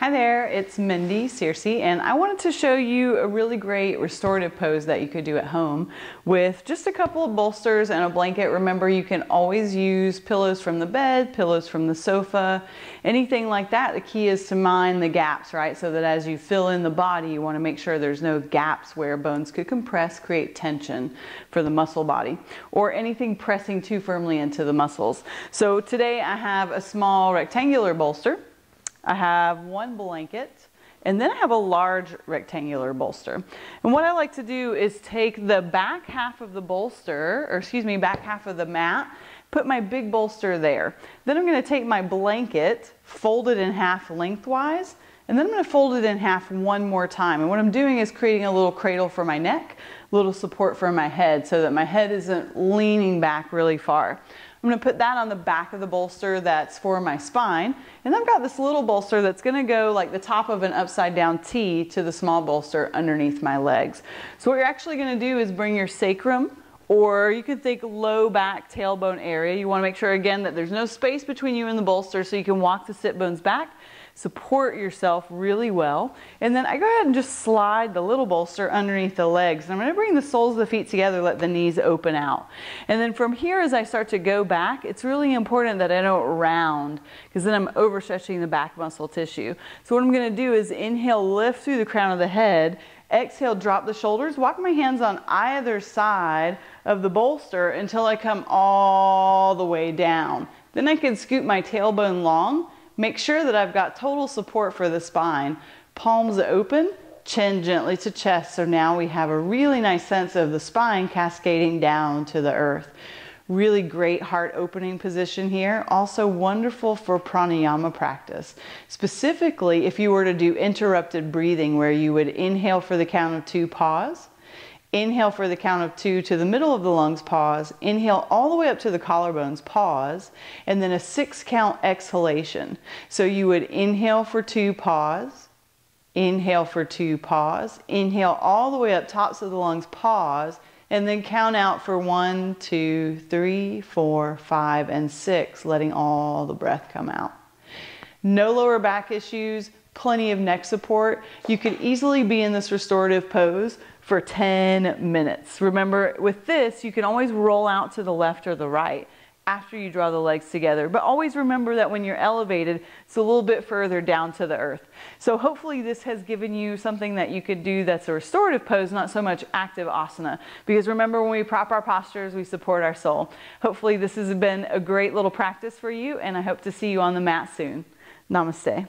Hi there, it's Mindy Searcy, and I wanted to show you a really great restorative pose that you could do at home with just a couple of bolsters and a blanket. Remember, you can always use pillows from the bed, pillows from the sofa, anything like that. The key is to mind the gaps, right? So that as you fill in the body, you want to make sure there's no gaps where bones could compress, create tension for the muscle body, or anything pressing too firmly into the muscles. So today I have a small rectangular bolster. I have one blanket, and then I have a large rectangular bolster. And what I like to do is take the back half of the bolster, or excuse me, back half of the mat, put my big bolster there. Then I'm going to take my blanket, fold it in half lengthwise, and then I'm going to fold it in half one more time. And what I'm doing is creating a little cradle for my neck, a little support for my head so that my head isn't leaning back really far. I'm going to put that on the back of the bolster that's for my spine. And I've got this little bolster that's going to go like the top of an upside down T to the small bolster underneath my legs. So what you're actually going to do is bring your sacrum, or you could think low back tailbone area. You want to make sure again that there's no space between you and the bolster so you can walk the sit bones back. Support yourself really well. And then I go ahead and just slide the little bolster underneath the legs. And I'm going to bring the soles of the feet together, let the knees open out. And then from here, as I start to go back, it's really important that I don't round, because then I'm overstretching the back muscle tissue. So what I'm going to do is inhale, lift through the crown of the head. Exhale, drop the shoulders. Walk my hands on either side of the bolster until I come all the way down. Then I can scoop my tailbone long. Make sure that I've got total support for the spine. Palms open, chin gently to chest. So now we have a really nice sense of the spine cascading down to the earth. Really great heart opening position here. Also wonderful for pranayama practice. Specifically, if you were to do interrupted breathing, where you would inhale for the count of 2, pause. Inhale for the count of 2 to the middle of the lungs, pause. Inhale all the way up to the collarbones, pause. And then a 6 count exhalation. So you would inhale for 2, pause. Inhale for 2, pause. Inhale all the way up tops of the lungs, pause. And then count out for 1, 2, 3, 4, 5, and 6, letting all the breath come out. No lower back issues, plenty of neck support. You could easily be in this restorative pose for 10 minutes. Remember, with this, you can always roll out to the left or the right after you draw the legs together. But always remember that when you're elevated, it's a little bit further down to the earth. So hopefully this has given you something that you could do that's a restorative pose, not so much active asana. Because remember, when we prop our postures, we support our soul. Hopefully this has been a great little practice for you, and I hope to see you on the mat soon. Namaste.